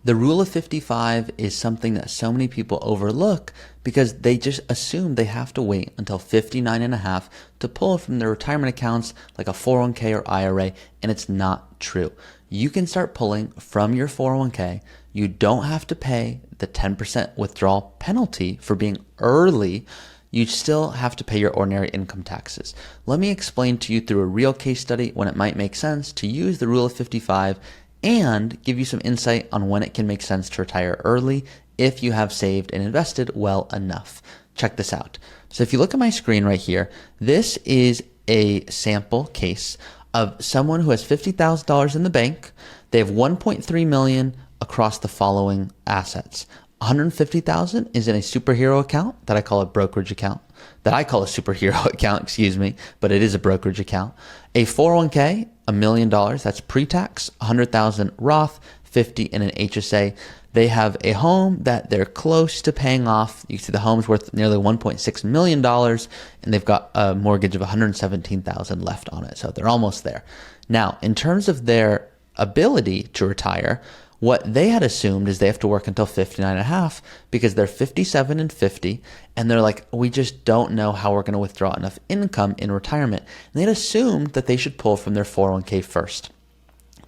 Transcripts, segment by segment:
The rule of 55 is something that so many people overlook because they just assume they have to wait until 59 and a half to pull from their retirement accounts like a 401k or IRA, and it's not true. You can start pulling from your 401k. You don't have to pay the 10% withdrawal penalty for being early. You still have to pay your ordinary income taxes. Let me explain to you through a real case study when it might make sense to use the rule of 55 and give you some insight on when it can make sense to retire early if you have saved and invested well enough. Check this out. So if you look at my screen right here, this is a sample case of someone who has $50,000 in the bank. They have $1.3 million across the following assets. $150,000 is in a superhero account that I call a brokerage account, that I call a superhero account, excuse me, but it is a brokerage account. A 401k, $1 million, that's pre-tax, $100,000 Roth, $50,000 in an HSA. They have a home that they're close to paying off. You see the home's worth nearly $1.6 million, and they've got a mortgage of $117,000 left on it. So they're almost there. Now, in terms of their ability to retire, what they had assumed is they have to work until 59 and a half because they're 57 and 50, and they're like, we just don't know how we're going to withdraw enough income in retirement. And they'd assumed that they should pull from their 401k first.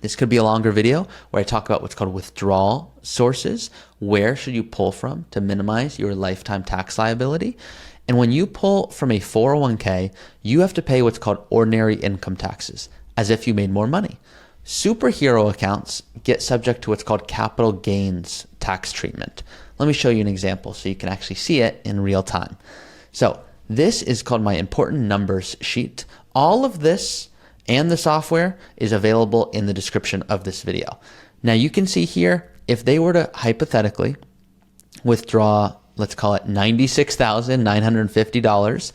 This could be a longer video where I talk about what's called withdrawal sources. Where should you pull from to minimize your lifetime tax liability? And when you pull from a 401k, you have to pay what's called ordinary income taxes, as if you made more money. Superhero accounts get subject to what's called capital gains tax treatment. Let me show you an example so you can actually see it in real time. So this is called my important numbers sheet. All of this and the software is available in the description of this video. Now you can see here, if they were to hypothetically withdraw, let's call it $96,950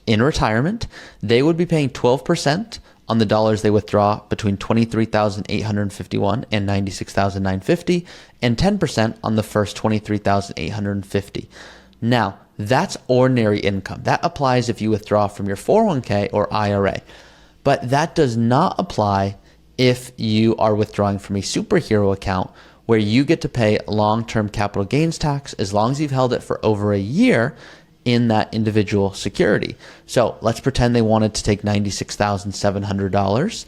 in retirement, they would be paying 12% on the dollars they withdraw between $23,851 and $96,950, and 10% on the first $23,850. Now, that's ordinary income. That applies if you withdraw from your 401k or IRA. But that does not apply if you are withdrawing from a superhero account where you get to pay long-term capital gains tax as long as you've held it for over a year in that individual security. So let's pretend they wanted to take $96,700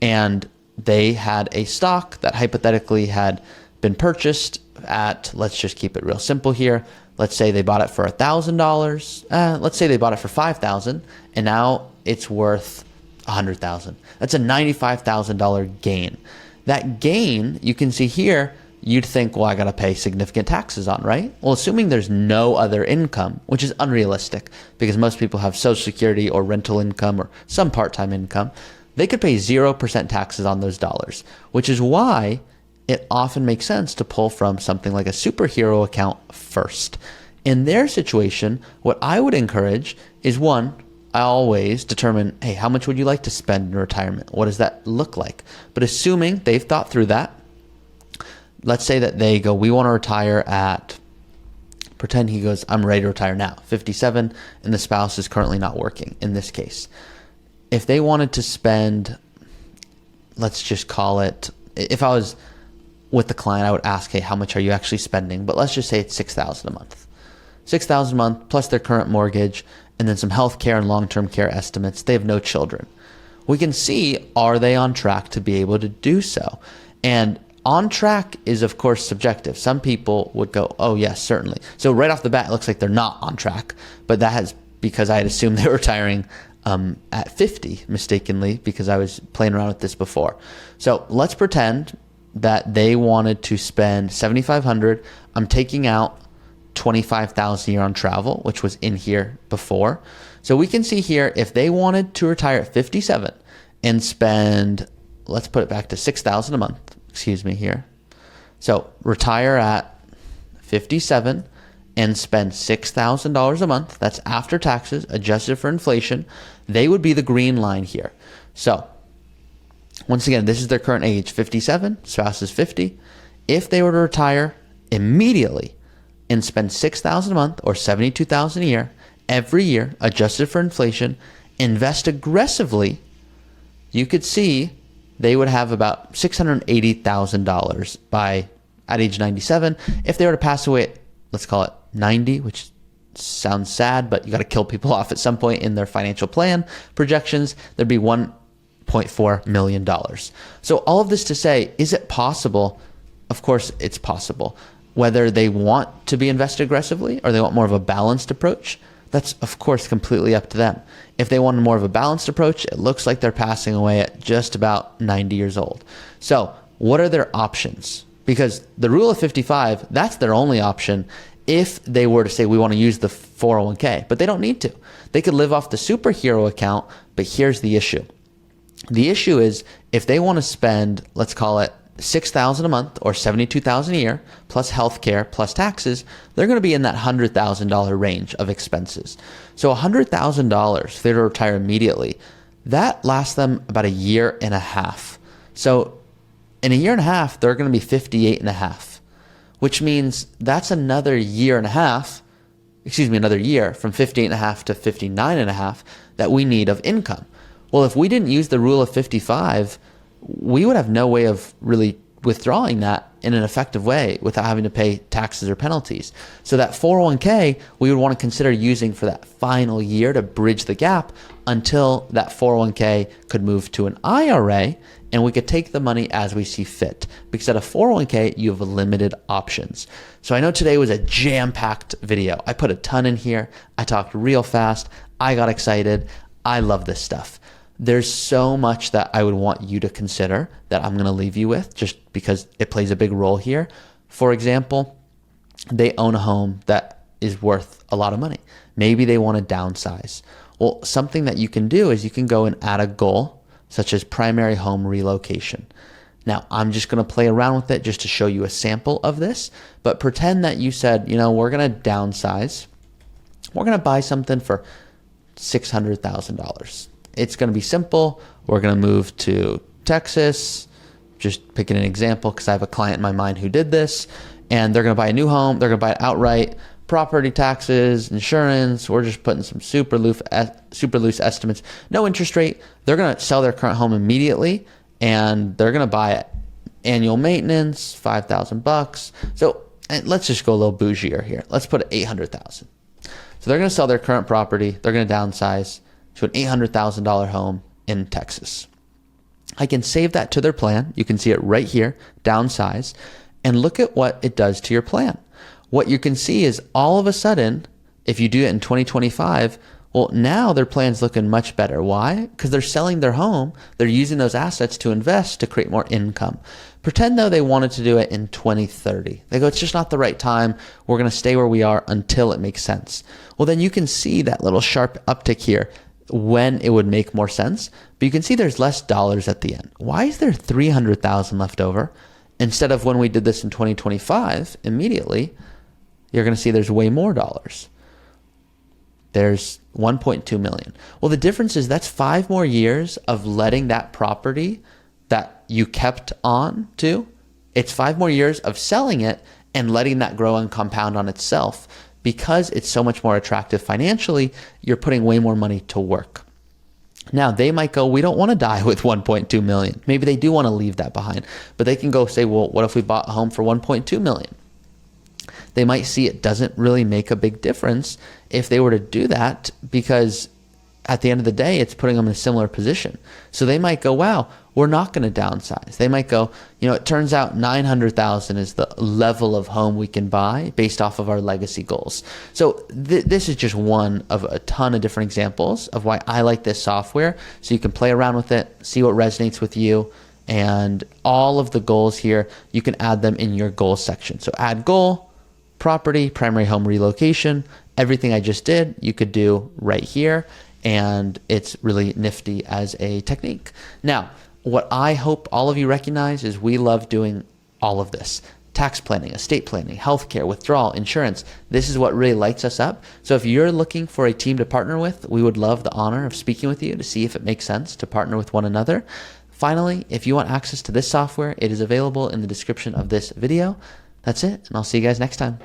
and they had a stock that hypothetically had been purchased at, let's just keep it real simple here. Let's say they bought it for $1,000. Let's say they bought it for $5,000 and now it's worth $100,000. That's a $95,000 gain. That gain, you can see here, you'd think, well, I got to pay significant taxes on, right? Well, assuming there's no other income, which is unrealistic because most people have Social Security or rental income or some part-time income, they could pay 0% taxes on those dollars, which is why it often makes sense to pull from something like a superhero account first. In their situation, what I would encourage is, one, I always determine, hey, how much would you like to spend in retirement? What does that look like? But assuming they've thought through that, let's say that they go, we want to retire at, pretend he goes, I'm ready to retire now, 57, and the spouse is currently not working in this case. If they wanted to spend, let's just call it, if I was with the client, I would ask, hey, how much are you actually spending? But let's just say it's $6,000 a month. $6,000 a month plus their current mortgage, and then some health care and long-term care estimates. They have no children. We can see, are they on track to be able to do so? And on track is, of course, subjective. Some people would go, oh, yes, certainly. So right off the bat, it looks like they're not on track. But that has, because I had assumed they were retiring at 50 mistakenly because I was playing around with this before. So let's pretend that they wanted to spend $7,500. I'm taking out $25,000 a year on travel, which was in here before. So we can see here, if they wanted to retire at 57 and spend, let's put it back to $6,000 a month, excuse me here. So retire at 57 and spend $6,000 a month, that's after taxes, adjusted for inflation, they would be the green line here. So once again, this is their current age, 57, spouse is 50. If they were to retire immediately and spend $6,000 a month or $72,000 a year, every year, adjusted for inflation, invest aggressively, you could see they would have about $680,000 by at age 97. If they were to pass away at, let's call it 90, which sounds sad, but you got to kill people off at some point in their financial plan projections, there'd be $1.4 million. So all of this to say, is it possible? Of course it's possible. Whether they want to be invested aggressively or they want more of a balanced approach, that's of course completely up to them. If they want more of a balanced approach, it looks like they're passing away at just about 90 years old. So what are their options? Because the rule of 55, that's their only option if they were to say we want to use the 401k, but they don't need to. They could live off the superhero account, but here's the issue. The issue is if they want to spend, let's call it $6,000 a month or $72,000 a year plus healthcare plus taxes, they're going to be in that $100,000 range of expenses. So $100,000 if they were to retire immediately, that lasts them about a year and a half. So in a year and a half, they're going to be 58 and a half, which means that's another year and a half, another year from 58 and a half to 59 and a half that we need of income. Well, if we didn't use the rule of 55, we would have no way of really withdrawing that in an effective way without having to pay taxes or penalties. So that 401k, we would want to consider using for that final year to bridge the gap until that 401k could move to an IRA and we could take the money as we see fit. Because at a 401k, you have limited options. So I know today was a jam-packed video. I put a ton in here. I talked real fast. I got excited. I love this stuff. There's so much that I would want you to consider that I'm going to leave you with just because it plays a big role here. For example, they own a home that is worth a lot of money. Maybe they want to downsize. Well, something that you can do is you can go and add a goal such as primary home relocation. Now, I'm just going to play around with it just to show you a sample of this, but pretend that you said, we're going to downsize. We're going to buy something for $600,000. It's going to be simple. We're going to move to Texas, just picking an example because I have a client in my mind who did this, and they're going to buy a new home. They're going to buy it outright. Property taxes, insurance, we're just putting some super loose estimates. No interest rate. They're going to sell their current home immediately, and they're going to buy it. Annual maintenance, $5,000. So and let's just go a little bougier here. Let's put $800,000. So they're going to sell their current property. They're going to downsize to an $800,000 home in Texas. I can save that to their plan. You can see it right here, downsize, and look at what it does to your plan. What you can see is all of a sudden, if you do it in 2025, well, now their plan's looking much better. Why? Because they're selling their home. They're using those assets to invest to create more income. Pretend though they wanted to do it in 2030. They go, it's just not the right time. We're going to stay where we are until it makes sense. Well, then you can see that little sharp uptick here when it would make more sense. But you can see there's less dollars at the end. Why is there $300,000 left over? Instead of when we did this in 2025, immediately, you're going to see there's way more dollars. There's 1.2 million. Well, the difference is that's 5 more years of letting that property that you kept on to, it's 5 more years of selling it and letting that grow and compound on itself. Because it's so much more attractive financially, you're putting way more money to work. Now, they might go, we don't want to die with 1.2 million. Maybe they do want to leave that behind, but they can go say, well, what if we bought a home for 1.2 million? They might see it doesn't really make a big difference if they were to do that because at the end of the day, it's putting them in a similar position. So they might go, wow, we're not going to downsize. They might go, it turns out 900,000 is the level of home we can buy based off of our legacy goals. So this is just one of a ton of different examples of why I like this software. So you can play around with it, see what resonates with you, and all of the goals here, you can add them in your goals section. So add goal, property, primary home relocation, everything I just did, you could do right here. And it's really nifty as a technique. Now, what I hope all of you recognize is we love doing all of this. Tax planning, estate planning, healthcare, withdrawal, insurance. This is what really lights us up. So if you're looking for a team to partner with, we would love the honor of speaking with you to see if it makes sense to partner with one another. Finally, if you want access to this software, it is available in the description of this video. That's it, and I'll see you guys next time.